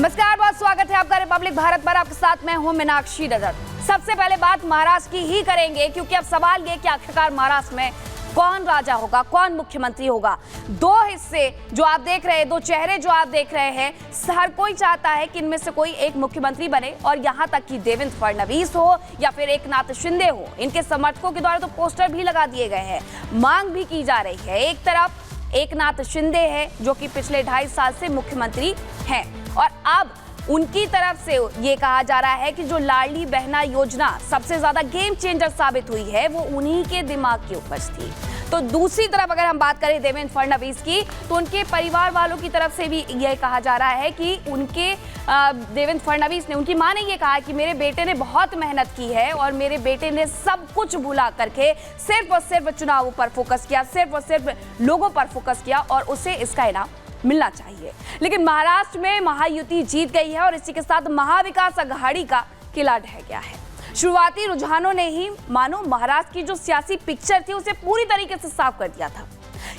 नमस्कार, बहुत स्वागत है आपका रिपब्लिक भारत पर। आपके साथ मैं हूं मीनाक्षी रजत। सबसे पहले बात महाराष्ट्र की ही करेंगे, क्योंकि अब सवाल ये कि आखिरकार महाराष्ट्र में कौन राजा होगा, कौन मुख्यमंत्री होगा। दो हिस्से जो आप देख रहे हैं, दो चेहरे जो आप देख रहे हैं, हर कोई चाहता है कि इनमें से कोई एक मुख्यमंत्री बने, और यहां तक कि देवेंद्र फडणवीस हो या फिर एकनाथ शिंदे हो। इनके समर्थकों के द्वारा तो पोस्टर भी लगा दिए गए हैं, मांग भी की जा रही है। एक तरफ एकनाथ शिंदे है जो कि पिछले 2.5 साल से मुख्यमंत्री हैं, और अब उनकी तरफ से ये कहा जा रहा है कि जो लाडली बहना योजना सबसे ज्यादा गेम चेंजर साबित हुई है, वो उन्हीं के दिमाग की उपज थी। तो दूसरी तरफ अगर हम बात करें देवेंद्र फडणवीस की, तो उनके परिवार वालों की तरफ से भी यह कहा जा रहा है कि उनके देवेंद्र फडणवीस ने, उनकी मां ने ये कहा कि मेरे बेटे ने बहुत मेहनत की है और मेरे बेटे ने सब कुछ भुला करके सिर्फ और सिर्फ चुनावों पर फोकस किया, सिर्फ और सिर्फ लोगों पर फोकस किया, और उसे इसका इनाम मिलना चाहिए। लेकिन महाराष्ट्र में महायुति जीत गई है और इसी के साथ महाविकास अघाड़ी का किला ढह गया है। शुरुआती रुझानों ने ही मानो महाराष्ट्र की जो सियासी पिक्चर थी उसे पूरी तरीके से साफ कर दिया था।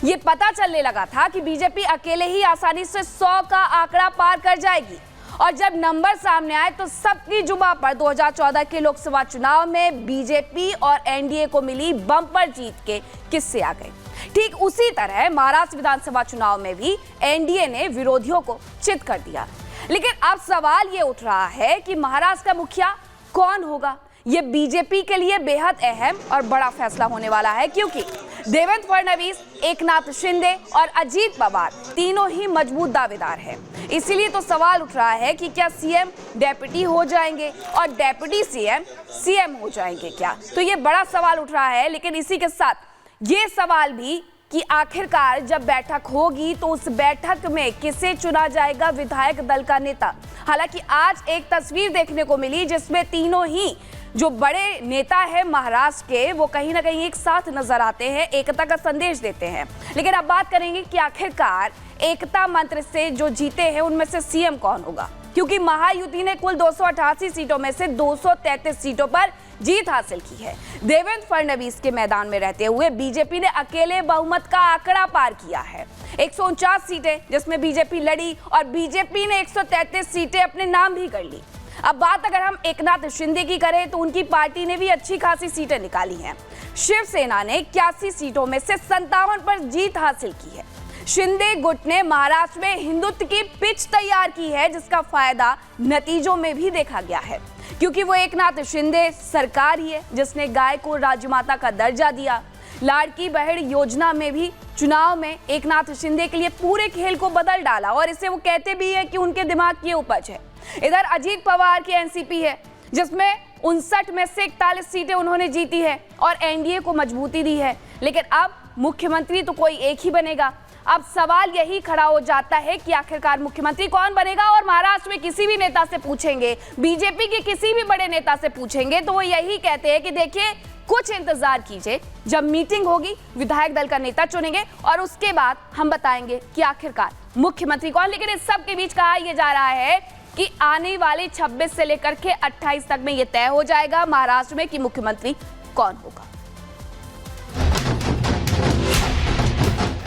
ये पता चलने लगा था कि बीजेपी अकेले ही आसानी से 100 का आंकड़ा पार कर जाएगी, और जब नंबर सामने आए तो सबकी जुबान पर 2014 के लोकसभा चुनाव में बीजेपी और एनडीए को मिली बम्पर जीत के किस्से आ गए। ठीक उसी तरह महाराष्ट्र विधानसभा चुनाव में भी एनडीए ने विरोधियों को चित कर दिया। लेकिन अब सवाल ये उठ रहा है कि महाराष्ट्र का मुखिया कौन होगा। ये बीजेपी के लिए बेहद अहम और बड़ा फैसला होने वाला है, क्योंकि देवेंद्र फडणवीस, एकनाथ शिंदे और अजीत पवार तीनों ही मजबूत दावेदार हैं। इसीलिए तो सवाल उठ रहा है कि क्या सीएम डेप्यूटी हो जाएंगे और डेप्यूटी सीएम सीएम हो जाएंगे क्या। तो ये बड़ा सवाल उठ रहा है। लेकिन इसी के साथ ये सवाल भी कि आखिरकार जब बैठक होगी तो उस बैठक में किसे चुना जाएगा विधायक दल का नेता। हालांकि आज एक तस्वीर देखने को मिली जिसमें तीनों ही जो बड़े नेता है महाराष्ट्र के, वो कहीं ना कहीं एक साथ नजर आते हैं, एकता का संदेश देते हैं। लेकिन अब बात करेंगे कि आखिरकार एकता मंत्र से जो जीते हैं उनमें से सीएम कौन होगा, क्योंकि महायुति ने कुल 288 सीटों में से 233 सीटों पर जीत हासिल की है। देवेंद्र फडणवीस के मैदान में रहते हुए बीजेपी ने अकेले बहुमत का आंकड़ा पार किया है। 149 सीटें जिसमें बीजेपी लड़ी, और बीजेपी ने 133 सीटें अपने नाम भी कर ली। अब बात अगर हम एकनाथ शिंदे की करें तो उनकी पार्टी ने भी अच्छी खासी सीटें निकाली हैं। शिवसेना ने 81 सीटों में से 57 पर जीत हासिल की है। शिंदे गुट ने महाराष्ट्र में हिंदुत्व की पिच तैयार की है, जिसका फायदा नतीजों में भी देखा गया है, क्योंकि वो एकनाथ शिंदे सरकार ही है जिसने गाय को राजमाता का दर्जा दिया। लाड़की बहन योजना में भी चुनाव में एकनाथ शिंदे के लिए पूरे खेल को बदल डाला, और इसे वो कहते भी है कि उनके दिमाग की उपज है। इधर अजीत पवार की एनसीपी है जिसमें 59 में से 41 सीटें उन्होंने जीती है और एनडीए को मजबूती दी है। लेकिन अब मुख्यमंत्री तो कोई एक ही बनेगा। अब सवाल यही खड़ा हो जाता है कि आखिरकार मुख्यमंत्री कौन बनेगा। और महाराष्ट्र में किसी भी नेता से पूछेंगे, बीजेपी के किसी भी बड़े नेता से पूछेंगे, तो वो यही कहते हैं कि देखिए कुछ इंतजार कीजिए, जब मीटिंग होगी विधायक दल का नेता चुनेंगे और उसके बाद हम बताएंगे कि आखिरकार मुख्यमंत्री कौन। लेकिन इस सब के बीच कहा यह जा रहा है कि आने वाले 26 से लेकर के 28 तक में यह तय हो जाएगा महाराष्ट्र में कि मुख्यमंत्री कौन होगा।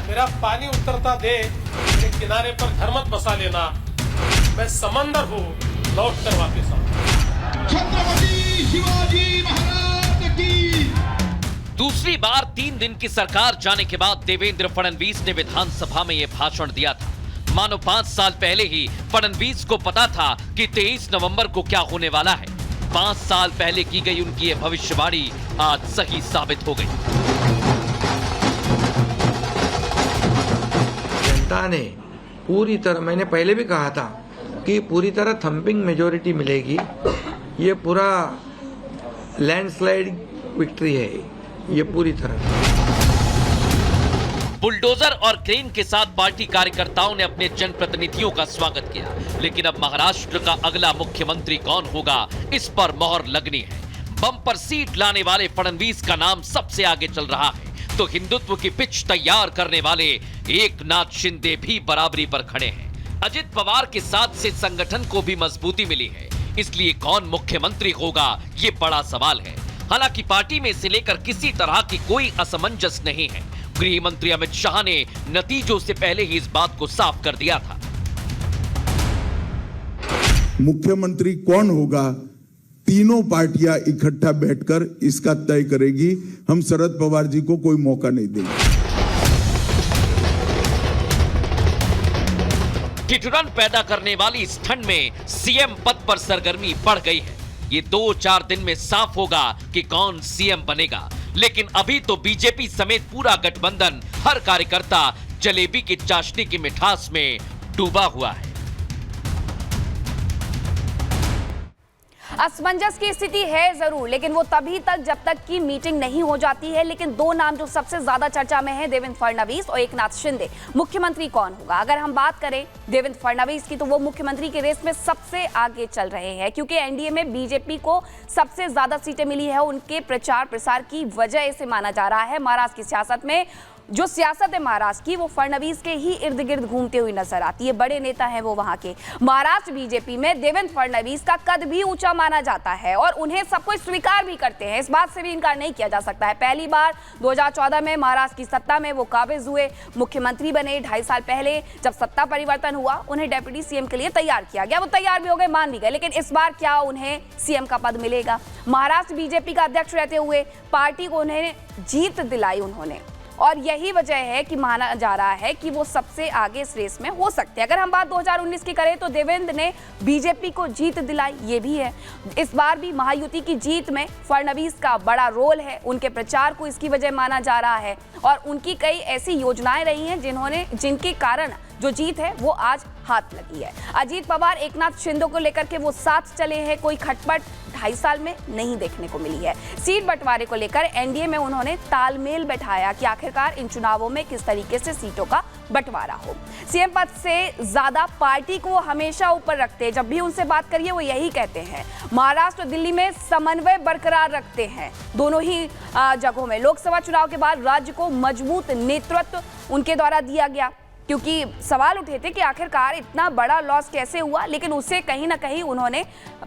मेरा पानी उतरता दे, मेरे किनारे पर घर मत बसा लेना, मैं समंदर हूँ लौट कर वापस आऊं। छत्रपति शिवाजी महाराज की। दूसरी बार 3 दिन की सरकार जाने के बाद देवेंद्र फडणवीस ने विधानसभा में यह भाषण दिया था। मानो 5 साल पहले ही फडणवीस को पता था कि 23 नवंबर को क्या होने वाला है। 5 साल पहले की गई उनकी यह भविष्यवाणी आज सही साबित हो गई। जनता ने पूरी तरह, मैंने पहले भी कहा था कि पूरी तरह थंपिंग मेजोरिटी मिलेगी। ये पूरा लैंडस्लाइड विक्ट्री है, ये पूरी तरह। बुलडोजर और क्रेन के साथ पार्टी कार्यकर्ताओं ने अपने जनप्रतिनिधियों का स्वागत किया। लेकिन अब महाराष्ट्र का अगला मुख्यमंत्री कौन होगा, इस पर मोहर लगनी है। बम्पर सीट लाने वाले फडणवीस का नाम सबसे आगे चल रहा है, तो हिंदुत्व की पिच तैयार करने वाले एकनाथ शिंदे भी बराबरी पर खड़े हैं। अजित पवार के साथ से संगठन को भी मजबूती मिली है, इसलिए कौन मुख्यमंत्री होगा ये बड़ा सवाल है। हालांकि पार्टी में इसे लेकर किसी तरह की कोई असमंजस नहीं है। गृह मंत्री अमित शाह ने नतीजों से पहले ही इस बात को साफ कर दिया था। मुख्यमंत्री कौन होगा, तीनों पार्टियां इकट्ठा बैठकर इसका तय करेगी। हम शरद पवार जी को कोई मौका नहीं देंगे। ठिठुरन पैदा करने वाली इस ठंड में सीएम पद पर सरगर्मी बढ़ गई है। ये 2-4 दिन में साफ होगा कि कौन सीएम बनेगा, लेकिन अभी तो बीजेपी समेत पूरा गठबंधन हर कार्यकर्ता जलेबी की चाशनी की मिठास में डूबा हुआ है। असमंजस की स्थिति है जरूर, लेकिन वो तभी तक जब तक की मीटिंग नहीं हो जाती है। लेकिन दो नाम जो सबसे ज्यादा चर्चा में है, देवेंद्र फडणवीस और एकनाथ शिंदे। मुख्यमंत्री कौन होगा? अगर हम बात करें देवेंद्र फडणवीस की, तो वो मुख्यमंत्री की रेस में सबसे आगे चल रहे हैं, क्योंकि एनडीए में बीजेपी को सबसे ज्यादा सीटें मिली है। उनके प्रचार प्रसार की वजह से माना जा रहा है। महाराष्ट्र की सियासत में जो सियासत है महाराष्ट्र की, वो फडणवीस के ही इर्द गिर्द घूमते हुए नजर आती है। बड़े नेता हैं वो वहां के। महाराष्ट्र बीजेपी में देवेंद्र फडणवीस का कद भी ऊंचा माना जाता है और उन्हें सब कोई स्वीकार भी करते हैं। इस बात से भी इनकार नहीं किया जा सकता है। पहली बार 2014 में महाराष्ट्र की सत्ता में वो काबिज हुए, मुख्यमंत्री बने। 2.5 साल पहले जब सत्ता परिवर्तन हुआ, उन्हें डेप्यूटी सीएम के लिए तैयार किया गया। वो तैयार भी हो गए, मान भी गए। लेकिन इस बार क्या उन्हें सीएम का पद मिलेगा? महाराष्ट्र बीजेपी का अध्यक्ष रहते हुए पार्टी को उन्हें जीत दिलाई उन्होंने, और यही वजह है कि माना जा रहा है कि वो सबसे आगे इस रेस में हो सकते हैं। अगर हम बात 2019 की करें, तो देवेंद्र ने बीजेपी को जीत दिलाई, ये भी है। इस बार भी महायुति की जीत में फडणवीस का बड़ा रोल है। उनके प्रचार को इसकी वजह माना जा रहा है, और उनकी कई ऐसी योजनाएं रही हैं जिनके कारण जो जीत है वो आज हाथ लगी है। अजीत पवार, एकनाथ शिंदे को लेकर के वो साथ चले हैं। कोई खटपट 2.5 साल में नहीं देखने को मिली है। सीट बंटवारे को लेकर एनडीए में उन्होंने तालमेल बैठाया कि आखिरकार इन चुनावों में किस तरीके से सीटों का बंटवारा हो। सीएम पद से ज्यादा पार्टी को हमेशा ऊपर रखते हैं। जब भी उनसे बात करिए वो यही कहते हैं। महाराष्ट्र और दिल्ली में समन्वय बरकरार रखते हैं, दोनों ही जगहों में। लोकसभा चुनाव के बाद राज्य को मजबूत नेतृत्व उनके द्वारा दिया गया, क्योंकि सवाल उठे थे कि आखिरकार इतना बड़ा लॉस कैसे हुआ, लेकिन उसे कहीं ना कहीं उन्होंने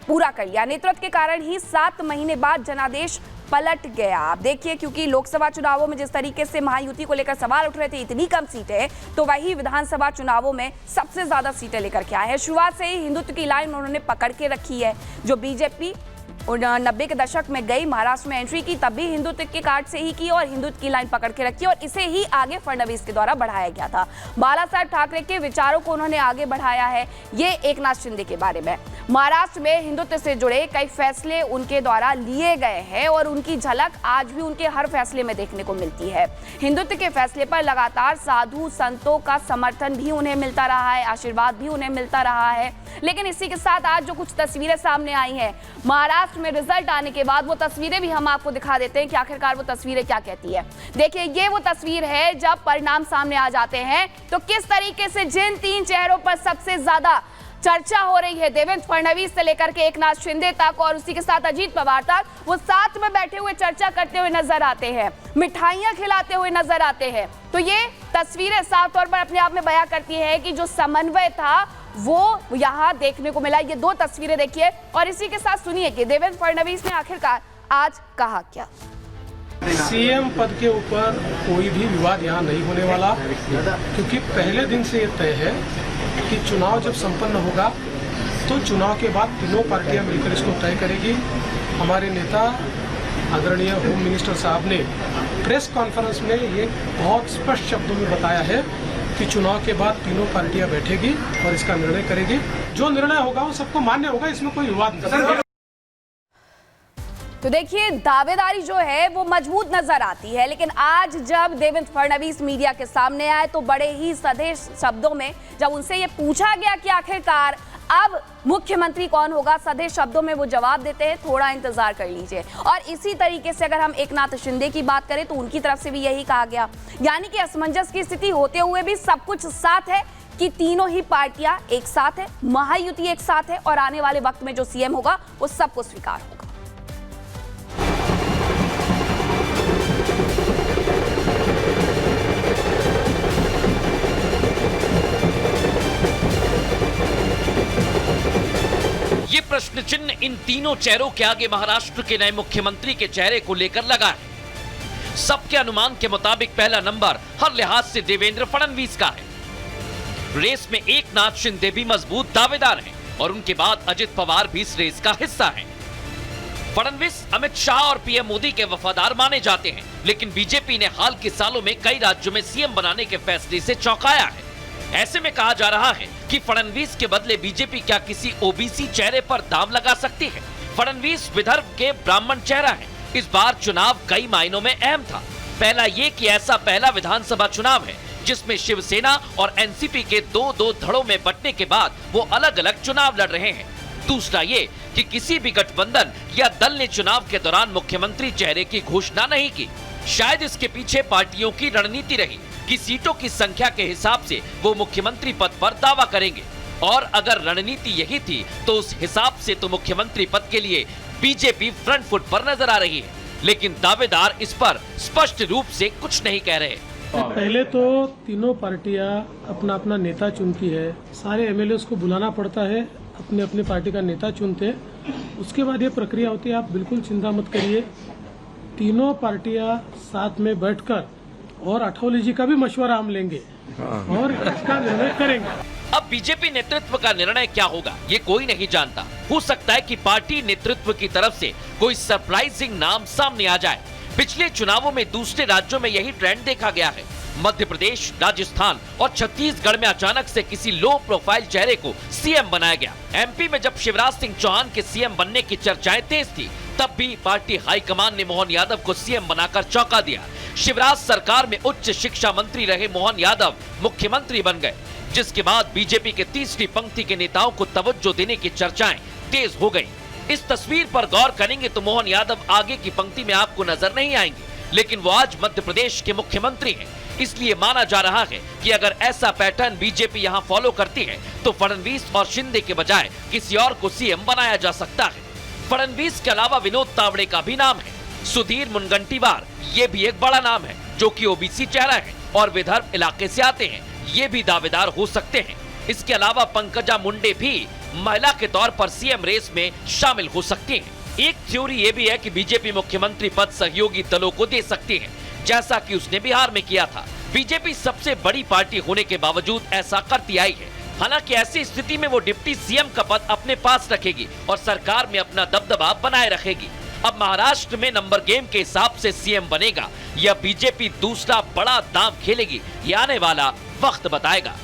पूरा कर लिया। नेतृत्व के कारण ही 7 महीने बाद जनादेश पलट गया। आप देखिए, क्योंकि लोकसभा चुनावों में जिस तरीके से महायुति को लेकर सवाल उठ रहे थे, इतनी कम सीटें, तो वही विधानसभा चुनावों में सबसे ज्यादा सीटें लेकर के आए हैं। शुरुआत से ही हिंदुत्व की लाइन उन्होंने पकड़ के रखी है। जो बीजेपी 90 के दशक में गई, महाराष्ट्र में एंट्री की, तब भी हिंदुत्व के कार्ड से ही की और हिंदुत्व की लाइन पकड़ के रखी, और इसे ही आगे फडणवीस के द्वारा बढ़ाया गया था। बाला साहेब ठाकरे के विचारों को उन्होंने आगे बढ़ाया है। ये एकनाथ शिंदे के बारे में। महाराष्ट्र में हिंदुत्व से जुड़े कई फैसले उनके द्वारा लिए गए हैं, और उनकी झलक आज भी उनके हर फैसले में देखने को मिलती है। हिंदुत्व के फैसले पर लगातार साधु संतों का समर्थन भी उन्हें मिलता रहा है, आशीर्वाद भी उन्हें मिलता रहा है। लेकिन इसी के साथ आज जो कुछ तस्वीरें सामने आई हैं महाराष्ट्र में रिजल्ट आने के बाद, वो तस्वीरें भी हम आपको दिखा देते हैं कि आखिरकार वो तस्वीरें क्या कहती है। देखिए, ये वो तस्वीर है जब परिणाम सामने आ जाते हैं तो किस तरीके से जिन 3 चेहरों पर सबसे ज्यादा चर्चा हो रही है, देवेंद्र फडणवीस से लेकर के एकनाथ शिंदे तक और उसी के साथ अजीत पवार तक, वो साथ में बैठे हुए चर्चा करते हुए नजर आते हैं, मिठाइयां खिलाते हुए नजर आते हैं। तो ये तस्वीरें साफ तौर पर अपने आप में बयां करती है कि जो समन्वय था वो यहाँ देखने को मिला। ये 2 तस्वीरें देखिए, और इसी के साथ सुनिए कि देवेंद्र फडणवीस ने आखिरकार आज कहा क्या। सीएम पद के ऊपर कोई भी विवाद यहाँ नहीं होने वाला, क्योंकि पहले दिन से ये तय है कि चुनाव जब संपन्न होगा तो चुनाव के बाद तीनों पार्टियां मिलकर इसको तय करेगी। हमारे नेता आदरणीय होम मिनिस्टर साहब ने प्रेस कॉन्फ्रेंस में ये बहुत स्पष्ट शब्दों में बताया है कि चुनाव के बाद तीनों पार्टियां बैठेगी और इसका निर्णय करेगी। जो निर्णय होगा वो सबको मान्य होगा, इसमें कोई विवाद नहीं। तो देखिए, दावेदारी जो है वो मजबूत नजर आती है, लेकिन आज जब देवेंद्र फडणवीस मीडिया के सामने आए तो बड़े ही सधे शब्दों में जब उनसे ये पूछा गया कि आखिरकार अब मुख्यमंत्री कौन होगा, सधे शब्दों में वो जवाब देते हैं, थोड़ा इंतजार कर लीजिए। और इसी तरीके से अगर हम एकनाथ शिंदे की बात करें तो उनकी तरफ से भी यही कहा गया, यानी कि असमंजस की स्थिति होते हुए भी सब कुछ साथ है कि तीनों ही पार्टियां एक साथ है, महायुति एक साथ है, और आने वाले वक्त में जो सीएम होगा वो सबको स्वीकार होगा। ये प्रश्न चिन्ह इन तीनों चेहरों के आगे महाराष्ट्र के नए मुख्यमंत्री के चेहरे को लेकर लगा है। सबके अनुमान के मुताबिक पहला नंबर हर लिहाज से देवेंद्र फडणवीस का है। रेस में एकनाथ शिंदे भी मजबूत दावेदार हैं, और उनके बाद अजित पवार भी इस रेस का हिस्सा हैं। फडणवीस अमित शाह और पीएम मोदी के वफादार माने जाते हैं, लेकिन बीजेपी ने हाल के सालों में कई राज्यों में सीएम बनाने के फैसले से चौंकाया है। ऐसे में कहा जा रहा है कि फडणवीस के बदले बीजेपी क्या किसी ओबीसी चेहरे पर दांव लगा सकती है। फडणवीस विदर्भ के ब्राह्मण चेहरा है। इस बार चुनाव कई मायनों में अहम था। पहला ये कि ऐसा पहला विधानसभा चुनाव है जिसमें शिवसेना और एनसीपी के दो धड़ों में बंटने के बाद वो अलग अलग चुनाव लड़ रहे हैं। दूसरा ये कि किसी भी गठबंधन या दल ने चुनाव के दौरान मुख्यमंत्री चेहरे की घोषणा नहीं की। शायद इसके पीछे पार्टियों की रणनीति रही कि सीटों की संख्या के हिसाब से वो मुख्यमंत्री पद पर दावा करेंगे, और अगर रणनीति यही थी तो उस हिसाब से तो मुख्यमंत्री पद के लिए बीजेपी फ्रंट फुट पर नजर आ रही है, लेकिन दावेदार इस पर स्पष्ट रूप से कुछ नहीं कह रहे। पहले तो तीनों पार्टियां अपना अपना नेता चुनती है, सारे एमएलए को बुलाना पड़ता है, अपने अपने पार्टी का नेता चुनते हैं, उसके बाद ये प्रक्रिया होती है। आप बिल्कुल चिंता मत करिए, तीनों पार्टियां साथ में बैठकर और अठौली जी का भी मशवरा हम लेंगे और इसका निर्णय करेंगे। अब बीजेपी नेतृत्व का निर्णय क्या होगा ये कोई नहीं जानता। हो सकता है कि पार्टी नेतृत्व की तरफ से कोई सरप्राइजिंग नाम सामने आ जाए। पिछले चुनावों में दूसरे राज्यों में यही ट्रेंड देखा गया है। मध्य प्रदेश, राजस्थान और छत्तीसगढ़ में अचानक से किसी लो प्रोफाइल चेहरे को सीएम बनाया गया। एमपी में जब शिवराज सिंह चौहान के सीएम बनने की चर्चाएं तेज थी, तब भी पार्टी हाईकमान ने मोहन यादव को सीएम बनाकर चौंका दिया। शिवराज सरकार में उच्च शिक्षा मंत्री रहे मोहन यादव मुख्यमंत्री बन गए, जिसके बाद बीजेपी के तीसरी पंक्ति के नेताओं को तवज्जो देने की चर्चाएं तेज हो गई। इस तस्वीर पर गौर करेंगे तो मोहन यादव आगे की पंक्ति में आपको नजर नहीं आएंगे, लेकिन वो आज मध्य प्रदेश के मुख्यमंत्री हैं। इसलिए माना जा रहा है कि अगर ऐसा पैटर्न बीजेपी यहां फॉलो करती है तो फडणवीस और शिंदे के बजाय किसी और को सीएम बनाया जा सकता है। फडणवीस के अलावा विनोद तावड़े का भी नाम है। सुधीर मुनगंटीवार ये भी एक बड़ा नाम है, जो कि ओबीसी चेहरा है और विदर्भ इलाके से आते हैं। ये भी दावेदार हो सकते हैं। इसके अलावा पंकजा मुंडे भी महिला के तौर पर सीएम रेस में शामिल हो सकती हैं। एक थ्योरी ये भी है कि बीजेपी मुख्यमंत्री पद सहयोगी दलों को दे सकती है, जैसा कि उसने बिहार में किया था। बीजेपी सबसे बड़ी पार्टी होने के बावजूद ऐसा करती आई है। हालांकि ऐसी स्थिति में वो डिप्टी सीएम का पद अपने पास रखेगी और सरकार में अपना दबदबा बनाए रखेगी। अब महाराष्ट्र में नंबर गेम के हिसाब से सीएम बनेगा या बीजेपी दूसरा बड़ा दांव खेलेगी, ये आने वाला वक्त बताएगा।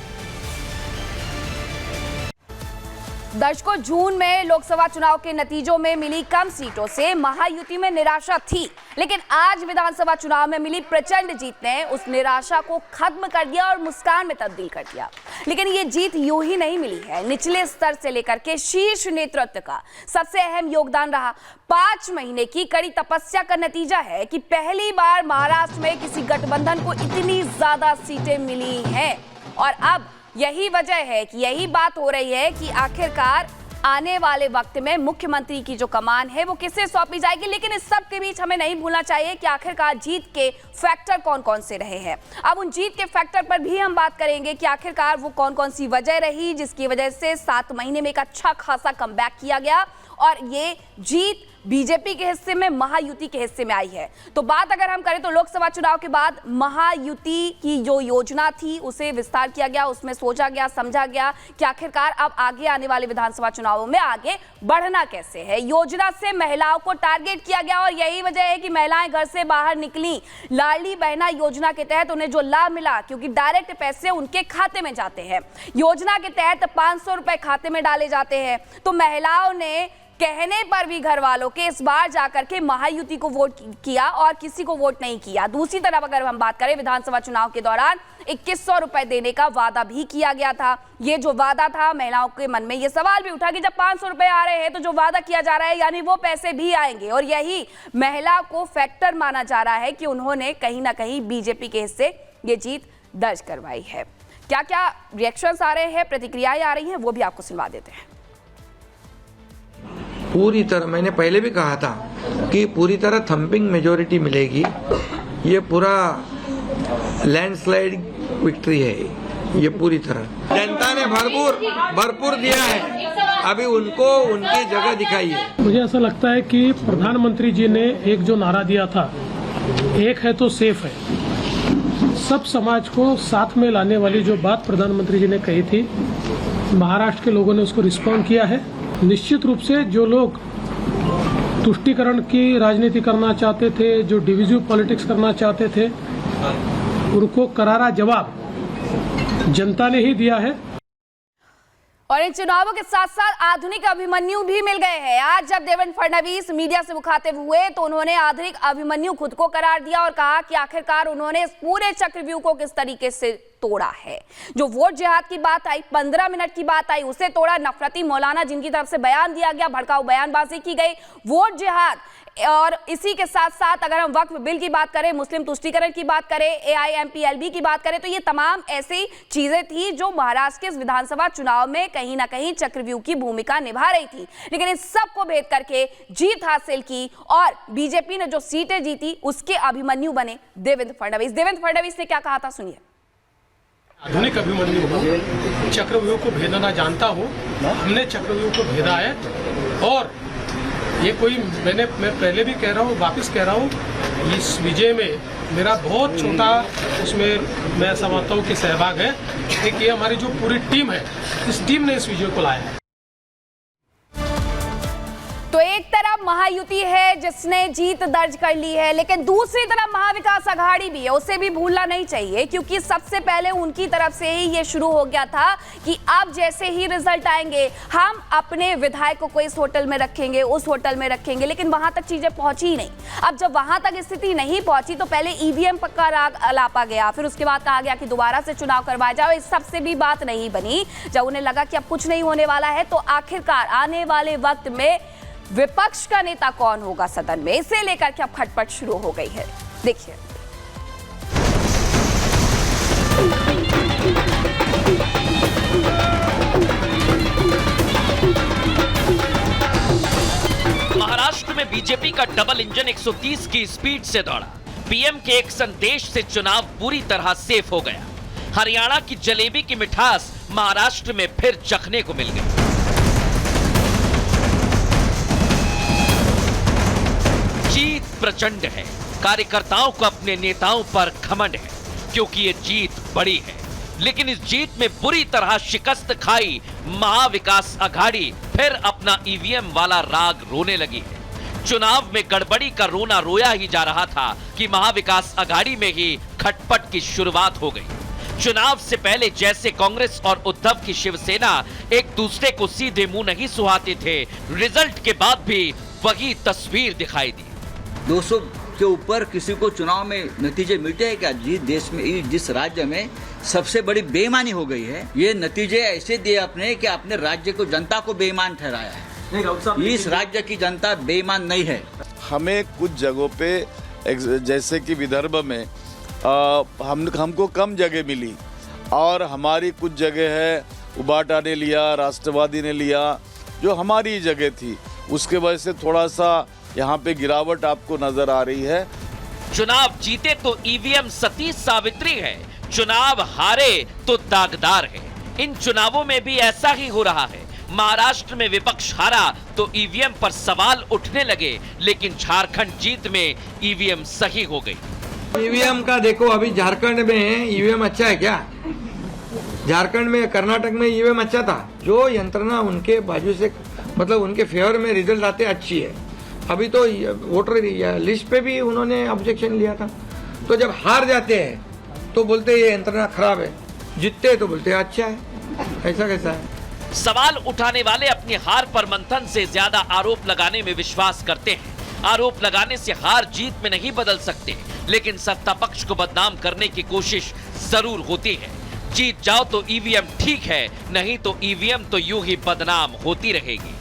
दर्शकों, जून में लोकसभा चुनाव के नतीजों में मिली कम सीटों से महायुति में निराशा थी, लेकिन आज विधानसभा चुनाव में मिली प्रचंड जीत ने उस निराशा को खत्म कर दिया और मुस्कान में तब्दील कर दिया। लेकिन ये जीत यूं ही नहीं मिली है। निचले स्तर से लेकर के शीर्ष नेतृत्व का सबसे अहम योगदान रहा। 5 महीने की कड़ी तपस्या का नतीजा है कि पहली बार महाराष्ट्र में किसी गठबंधन को इतनी ज्यादा सीटें मिली हैं। और अब यही वजह है कि यही बात हो रही है कि आखिरकार आने वाले वक्त में मुख्यमंत्री की जो कमान है वो किसे सौंपी जाएगी। लेकिन इस सब के बीच हमें नहीं भूलना चाहिए कि आखिरकार जीत के फैक्टर कौन कौन से रहे हैं। अब उन जीत के फैक्टर पर भी हम बात करेंगे कि आखिरकार वो कौन कौन सी वजह रही जिसकी वजह से 7 महीने में एक अच्छा खासा कमबैक किया गया और ये जीत बीजेपी के हिस्से में, महायुति के हिस्से में आई है। तो बात अगर हम करें तो लोकसभा चुनाव के बाद महायुति की जो योजना थी उसे विस्तार किया गया, उसमें सोचा गया, समझा गया कि आखिरकार अब आगे आने वाले विधानसभा चुनावों में आगे बढ़ना कैसे है। योजना से महिलाओं को टारगेट किया गया और यही वजह है कि महिलाएं घर से बाहर निकली। लाडली बहना योजना के तहत उन्हें जो लाभ मिला, क्योंकि डायरेक्ट पैसे उनके खाते में जाते हैं, योजना के तहत 500 रुपए खाते में डाले जाते हैं, तो महिलाओं ने कहने पर भी घर वालों के इस बार जाकर के महायुति को वोट किया और किसी को वोट नहीं किया। दूसरी तरफ अगर हम बात करें, विधानसभा चुनाव के दौरान 2100 रुपए देने का वादा भी किया गया था। ये जो वादा था, महिलाओं के मन में ये सवाल भी उठा कि जब 500 रुपए आ रहे हैं तो जो वादा किया जा रहा है यानी वो पैसे भी आएंगे, और यही महिला को फैक्टर माना जा रहा है कि उन्होंने कहीं ना कहीं बीजेपी के हिस्से ये जीत दर्ज करवाई है। क्या क्या रिएक्शंस आ रहे हैं, प्रतिक्रियाएं आ रही हैं, वो भी आपको सुनवा देते हैं। पूरी तरह, मैंने पहले भी कहा था कि पूरी तरह थंपिंग मेजोरिटी मिलेगी। ये पूरा लैंडस्लाइड विक्ट्री है ये पूरी तरह। जनता ने भरपूर दिया है, अभी उनको उनकी जगह दिखाई है। मुझे ऐसा लगता है कि प्रधानमंत्री जी ने एक जो नारा दिया था, एक है तो सेफ है, सब समाज को साथ में लाने वाली जो बात प्रधानमंत्री जी ने कही थी, महाराष्ट्र के लोगों ने उसको रिस्पॉन्ड किया है। निश्चित रूप से जो लोग तुष्टीकरण की राजनीति करना चाहते थे, जो डिविजिव पॉलिटिक्स करना चाहते थे, उनको करारा जवाब जनता ने ही दिया है। और इन चुनावों के साथ साथ आधुनिक अभिमन्यु भी मिल गए हैं। आज जब देवेंद्र फडणवीस मीडिया से मुखातिब हुए तो उन्होंने आधुनिक अभिमन्यु खुद को करार दिया और कहा कि आखिरकार उन्होंने इस पूरे चक्रव्यूह को किस तरीके से तोड़ा है। जो वोट जिहाद की बात आई, 15 मिनट की बात आई, उसे तोड़ा। नफरती मौलाना जिनकी तरफ से बयान दिया गया, भड़काऊ बयानबाजी की गई, वोट जिहाद। और इसी के साथ साथ अगर हम वक्फ बिल की बात करें, मुस्लिम तुष्टीकरण की बात करें, AIMPLB की बात करें, तो ये तमाम ऐसी चीजें थी जो महाराष्ट्र के विधानसभा चुनाव में कहीं ना कहीं चक्रव्यूह की भूमिका निभा रही थी। लेकिन इस सब को भेद करके जीत हासिल की और बीजेपी ने जो सीटें जीती उसके अभिमन्यु बने देवेंद्र फडणवीस। देवेंद्र फडणवीस ने क्या कहा था, सुनिए। आधुनिक अभिमन्यु हूँ, चक्रव्यूह को भेदना जानता हूँ। हमने चक्रव्यूह को भेदा है और ये कोई मैं पहले भी कह रहा हूँ, वापस कह रहा हूँ, इस विजय में मेरा बहुत छोटा उसमें मैं समझता हूँ कि सहभाग है। एक ये हमारी जो पूरी टीम है, इस टीम ने इस विजय को लाया है। तो एक तरफ महायुति है जिसने जीत दर्ज कर ली है, लेकिन दूसरी तरफ महाविकास आघाड़ी भी है, उसे भी भूलना नहीं चाहिए, क्योंकि सबसे पहले उनकी तरफ से ही ये शुरू हो गया था कि अब जैसे ही रिजल्ट आएंगे हम अपने विधायकों को इस होटल में रखेंगे, उस होटल में रखेंगे, लेकिन वहां तक चीजें पहुंची ही नहीं। अब जब वहां तक स्थिति नहीं पहुंची तो पहले EVM का राग अलापा गया, फिर उसके बाद कहा गया कि दोबारा से चुनाव करवाया जाए। इस सबसे भी बात नहीं बनी। जब उन्हें लगा कि अब कुछ नहीं होने वाला है तो आखिरकार आने वाले वक्त में विपक्ष का नेता कौन होगा सदन में, इसे लेकर के अब खटपट शुरू हो गई है। देखिए, महाराष्ट्र में बीजेपी का डबल इंजन 130 की स्पीड से दौड़ा। पीएम के एक संदेश से चुनाव पूरी तरह सेफ हो गया। हरियाणा की जलेबी की मिठास महाराष्ट्र में फिर चखने को मिल गई। जीत प्रचंड है। कार्यकर्ताओं को अपने नेताओं पर घमंड है क्योंकि ये जीत बड़ी है। लेकिन इस जीत में बुरी तरह शिकस्त खाई महाविकास आघाड़ी फिर अपना EVM वाला राग रोने लगी है। चुनाव में गड़बड़ी का रोना रोया ही जा रहा था कि महाविकास आघाड़ी में ही खटपट की शुरुआत हो गई। चुनाव से पहले जैसे कांग्रेस और उद्धव की शिवसेना एक दूसरे को सीधे मुंह नहीं सुहाते थे, रिजल्ट के बाद भी वही तस्वीर दिखाई दी। 200 के ऊपर किसी को चुनाव में नतीजे मिलते हैं क्या? देश में, जिस राज्य में सबसे बड़ी बेईमानी हो गई है, ये नतीजे ऐसे दिए अपने कि अपने राज्य को, जनता को बेईमान ठहराया है। इस राज्य की जनता बेईमान नहीं है। हमें कुछ जगहों पे जैसे कि विदर्भ में हमको कम जगह मिली और हमारी कुछ जगह है उबाटा ने लिया, राष्ट्रवादी ने लिया, जो हमारी जगह थी, उसके वजह से थोड़ा सा यहाँ पे गिरावट आपको नजर आ रही है। चुनाव जीते तो EVM सतीश सावित्री है, चुनाव हारे तो दागदार है। इन चुनावों में भी ऐसा ही हो रहा है। महाराष्ट्र में विपक्ष हारा तो EVM पर सवाल उठने लगे, लेकिन झारखंड जीत में EVM सही हो गई। EVM का देखो, अभी झारखंड में EVM अच्छा है क्या? झारखंड में, कर्नाटक में EVM अच्छा था। जो यंत्रणा उनके बाजू से, मतलब उनके फेवर में रिजल्ट आते अच्छी है। अभी तो वोटर लिस्ट पे भी उन्होंने ऑब्जेक्शन लिया था। तो जब हार जाते हैं तो बोलते हैं ये यंत्रणा खराब है, जीतते हैं तो बोलते हैं अच्छा है। ऐसा कैसा है? सवाल उठाने वाले अपनी हार पर मंथन से ज्यादा आरोप लगाने में विश्वास करते हैं। आरोप लगाने से हार जीत में नहीं बदल सकते, लेकिन सत्ता पक्ष को बदनाम करने की कोशिश जरूर होती है। जीत जाओ तो EVM ठीक है, नहीं तो EVM तो यूं ही बदनाम होती रहेगी।